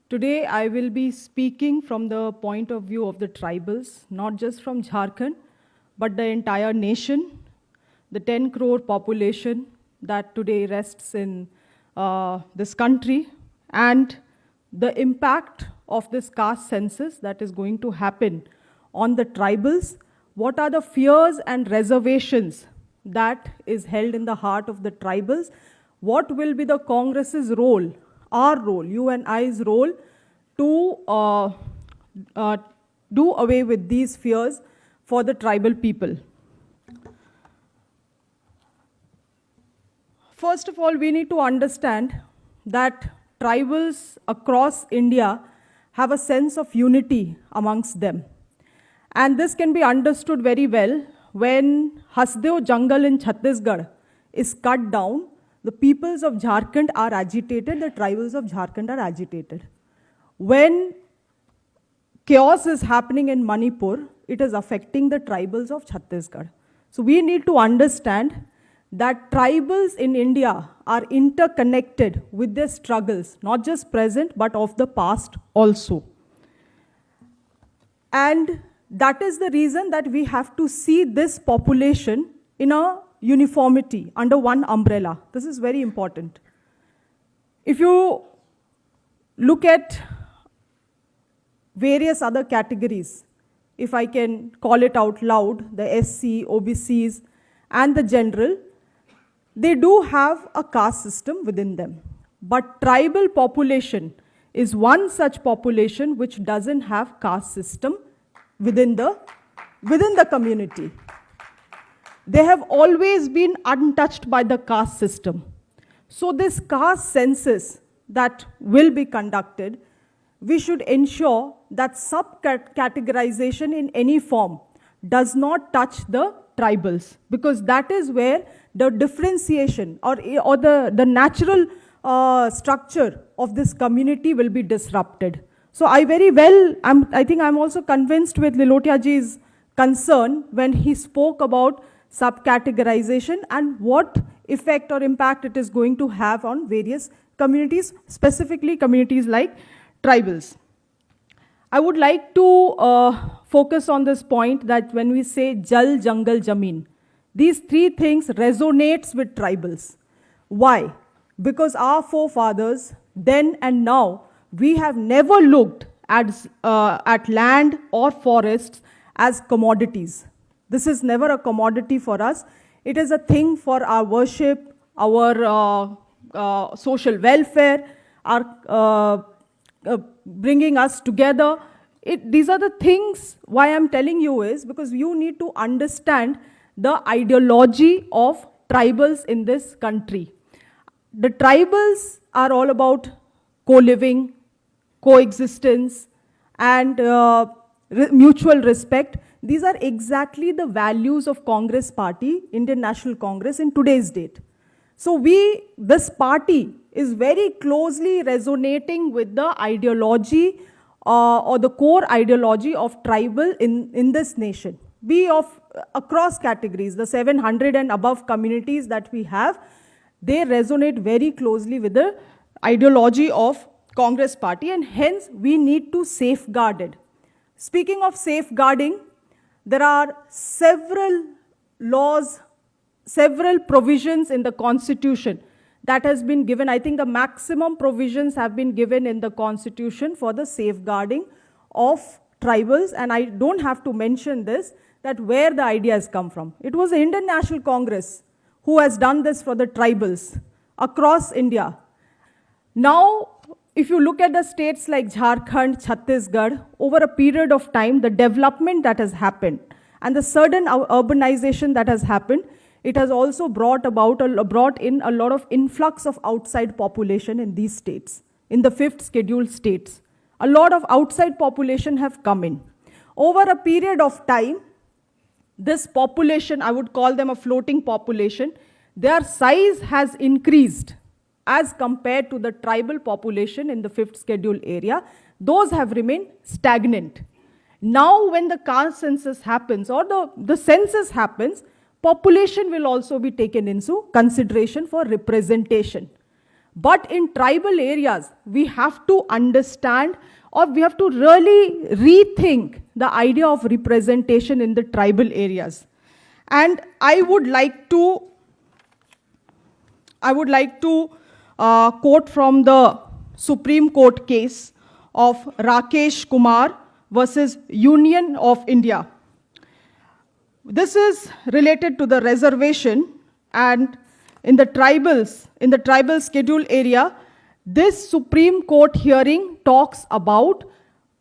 Today, I will be speaking from the point of view of the tribals, not just from Jharkhand, but the entire nation, the 10 crore population that today rests in this country, and the impact of this caste census that is going to happen on the tribals. What are the fears and reservations that is held in the heart of the tribals? What will be the Congress's role, our role, you and I's role, to do away with these fears for the tribal people? First of all, we need to understand that tribals across India have a sense of unity amongst them. And this can be understood very well when Hasdeo Jungle in Chhattisgarh is cut down. The peoples of Jharkhand are agitated, the tribals of Jharkhand are agitated. When chaos is happening in Manipur, it is affecting the tribals of Chhattisgarh. So we need to understand that tribals in India are interconnected with their struggles, not just present, but of the past also. And that is the reason that we have to see this population in a uniformity under one umbrella. This is very important. If you look at various other categories, if I can call it out loud, the SC, OBCs, and the general, they do have a caste system within them. But tribal population is one such population which doesn't have caste system within the community. They have always been untouched by the caste system. So this caste census that will be conducted, we should ensure that sub-categorization in any form does not touch the tribals, because that is where the differentiation or the natural structure of this community will be disrupted. So I think I'm also convinced with Lilotiaji's concern when he spoke about sub-categorization and what effect or impact it is going to have on various communities, specifically communities like tribals. I would like to focus on this point that when we say Jal, Jungle, Jameen, these three things resonates with tribals. Why? Because our forefathers, then and now, we have never looked at land or forests as commodities. This is never a commodity for us. It is a thing for our worship, our social welfare, our bringing us together. These are the things why I'm telling you is because you need to understand the ideology of tribals in this country. The tribals are all about co-living, coexistence, and mutual respect. These are exactly the values of Congress Party, Indian National Congress in today's date. So this party is very closely resonating with the ideology or the core ideology of tribal in this nation. Be of across categories, the 700 and above communities that we have, they resonate very closely with the ideology of Congress Party, and hence we need to safeguard it. Speaking of safeguarding, there are several laws, several provisions in the Constitution that has been given. I think the maximum provisions have been given in the Constitution for the safeguarding of tribals, and I don't have to mention this, that where the ideas come from. It was the Indian National Congress who has done this for the tribals across India. Now, if you look at the states like Jharkhand, Chhattisgarh, over a period of time, the development that has happened and the sudden urbanization that has happened, it has also brought in a lot of influx of outside population in these states, in the 5th scheduled states. A lot of outside population have come in. Over a period of time, this population, I would call them a floating population, their size has increased as compared to the tribal population in the 5th scheduled area. Those have remained stagnant. Now when the caste census happens or the census happens, population will also be taken into consideration for representation. But in tribal areas, we have to understand, or we have to really rethink the idea of representation in the tribal areas. And I would like to quote from the Supreme Court case of Rakesh Kumar versus Union of India. This is related to the reservation, and in the tribal schedule area, this Supreme Court hearing talks about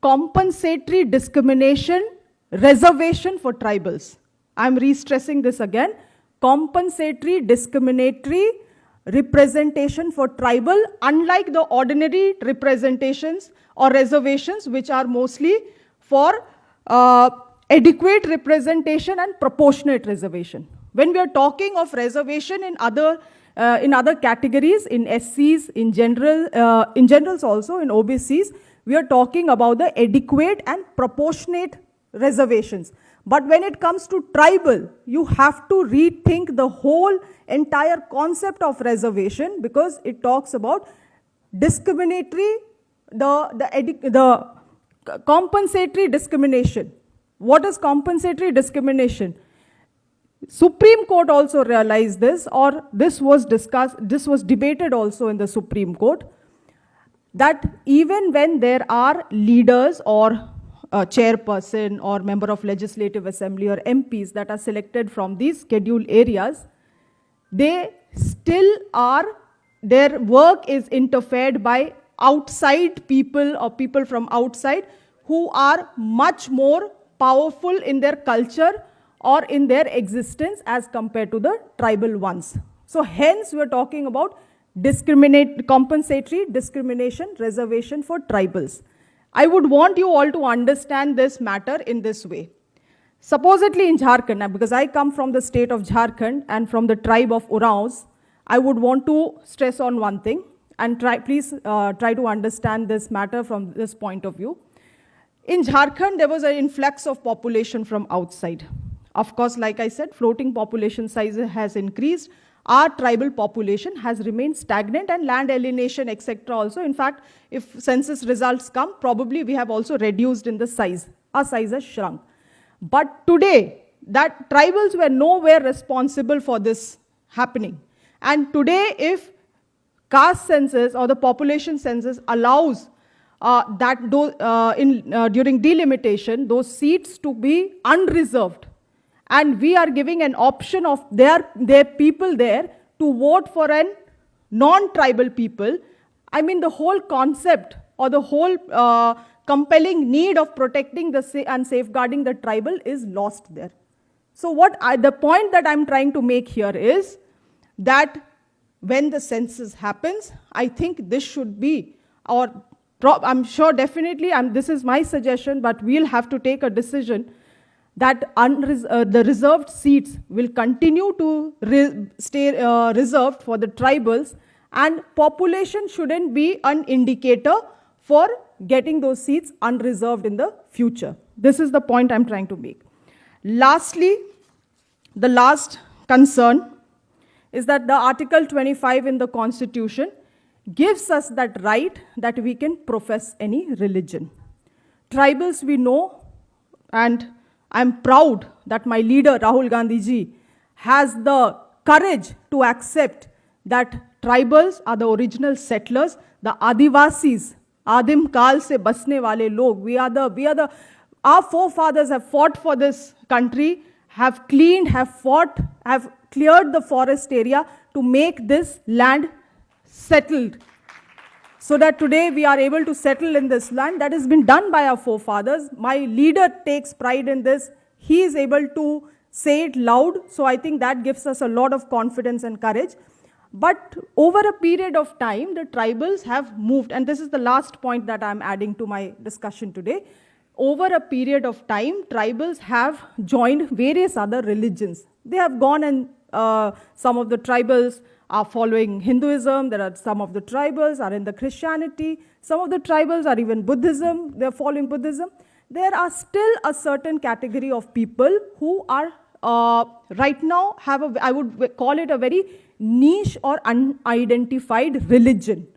compensatory discrimination reservation for tribals. I'm re-stressing this again. Compensatory discriminatory representation for tribal, unlike the ordinary representations or reservations, which are mostly for adequate representation and proportionate reservation. When we are talking of reservation in other categories, in SCs, in generals also, in OBCs, we are talking about the adequate and proportionate reservations. But when it comes to tribal, you have to rethink the whole entire concept of reservation, because it talks about discriminatory, the compensatory discrimination. What is compensatory discrimination? Supreme Court also realized this, or this was discussed, this was debated also in the Supreme Court, that even when there are leaders or a chairperson or member of legislative assembly or MPs that are selected from these scheduled areas, they still are, their work is interfered by outside people or people from outside who are much more powerful in their culture or in their existence as compared to the tribal ones. So hence we are talking about compensatory discrimination reservation for tribals. I would want you all to understand this matter in this way. Supposedly in Jharkhand, because I come from the state of Jharkhand and from the tribe of Oraons, I would want to stress on one thing, and please try to understand this matter from this point of view. In Jharkhand, there was an influx of population from outside. Of course, like I said, floating population size has increased. Our tribal population has remained stagnant, and land alienation, etc. also. In fact, if census results come, probably we have also reduced in the size. Our size has shrunk. But today, that tribals were nowhere responsible for this happening. And today, if caste census or the population census allows during delimitation, those seats to be unreserved, and we are giving an option of their people there to vote for a non-tribal people, I mean the whole concept or the whole compelling need of protecting and safeguarding the tribal is lost there. So the point that I'm trying to make here is that when the census happens, I think this should be, or I'm sure definitely, this is my suggestion, but we'll have to take a decision that the reserved seats will continue to stay reserved for the tribals, and population shouldn't be an indicator for getting those seats unreserved in the future. This is the point I'm trying to make. Lastly, the last concern is that the Article 25 in the Constitution gives us that right that we can profess any religion. Tribals, we know, and I'm proud that my leader, Rahul Gandhi ji, has the courage to accept that tribals are the original settlers, the Adivasis, Adim Kal se basne wale log. Our forefathers have fought for this country, have cleaned, have fought, have cleared the forest area to make this land settled, so that today we are able to settle in this land. That has been done by our forefathers. My leader takes pride in this. He is able to say it loud. So I think that gives us a lot of confidence and courage. But over a period of time, the tribals have moved. And this is the last point that I'm adding to my discussion today. Over a period of time, tribals have joined various other religions. They have gone, and some of the tribals are following Hinduism, there are some of the tribals are in the Christianity, some of the tribals are even Buddhism, they are following Buddhism. There are still a certain category of people who are right now I would call it a very niche or unidentified religion.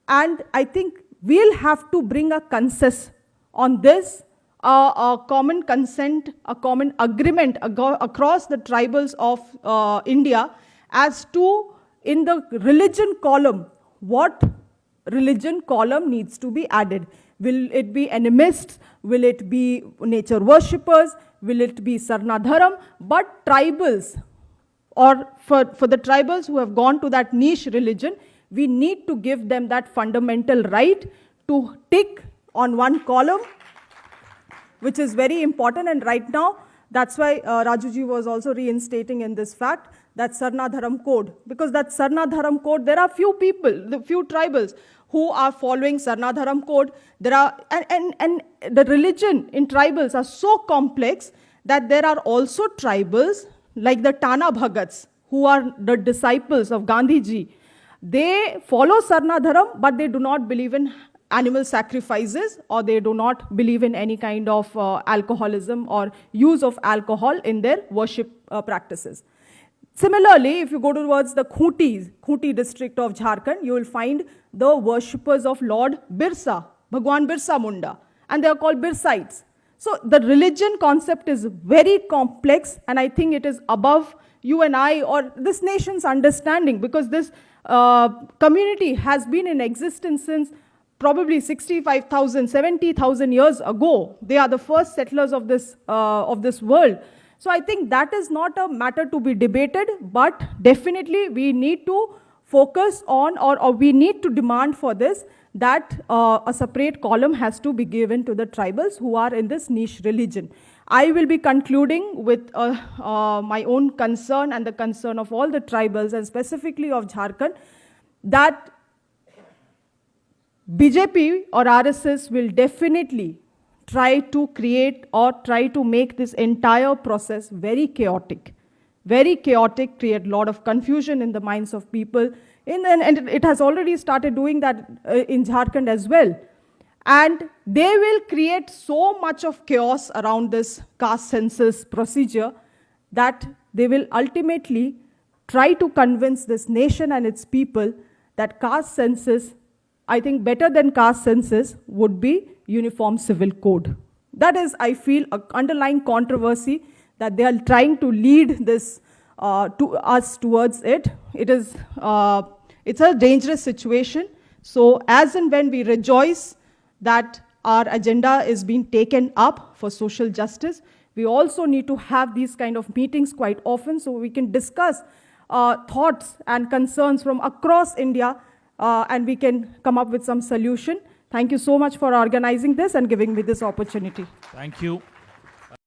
And I think we'll have to bring a consensus on this, a common consent, a common agreement across the tribals of India as to, in the religion column, what religion column needs to be added. Will it be animists? Will it be nature worshippers? Will it be Sarnadharam? But tribals, or for the tribals who have gone to that niche religion, we need to give them that fundamental right to tick on one column, which is very important. And right now, that's why Rajuji was also reinstating in this fact that Sarnadharam code. Because that Sarnadharam code, there are few people, the few tribals who are following Sarnadharam code. There are, and the religion in tribals are so complex that there are also tribals like the Tana Bhagats, who are the disciples of Gandhiji. They follow Sarnadharam, but they do not believe in animal sacrifices, or they do not believe in any kind of alcoholism or use of alcohol in their worship practices. Similarly, if you go towards the Khuti district of Jharkhand, you will find the worshippers of Lord Birsa, Bhagwan Birsa Munda, and they are called Birsites. So the religion concept is very complex, and I think it is above you and I or this nation's understanding, because this community has been in existence since probably 65,000, 70,000 years ago. They are the first settlers of this world. So I think that is not a matter to be debated, but definitely we need to focus on, or we need to demand for this, that a separate column has to be given to the tribals who are in this niche religion. I will be concluding with my own concern and the concern of all the tribals, and specifically of Jharkhand, that BJP or RSS will definitely try to create or try to make this entire process very chaotic, create a lot of confusion in the minds of people. And it has already started doing that in Jharkhand as well. And they will create so much of chaos around this caste census procedure that they will ultimately try to convince this nation and its people that caste census, I think better than caste census would be uniform civil code. That is, I feel, an underlying controversy that they are trying to lead this to us towards it. It's a dangerous situation. So as and when we rejoice that our agenda is being taken up for social justice, we also need to have these kind of meetings quite often so we can discuss thoughts and concerns from across India, and we can come up with some solution. Thank you so much for organizing this and giving me this opportunity. Thank you.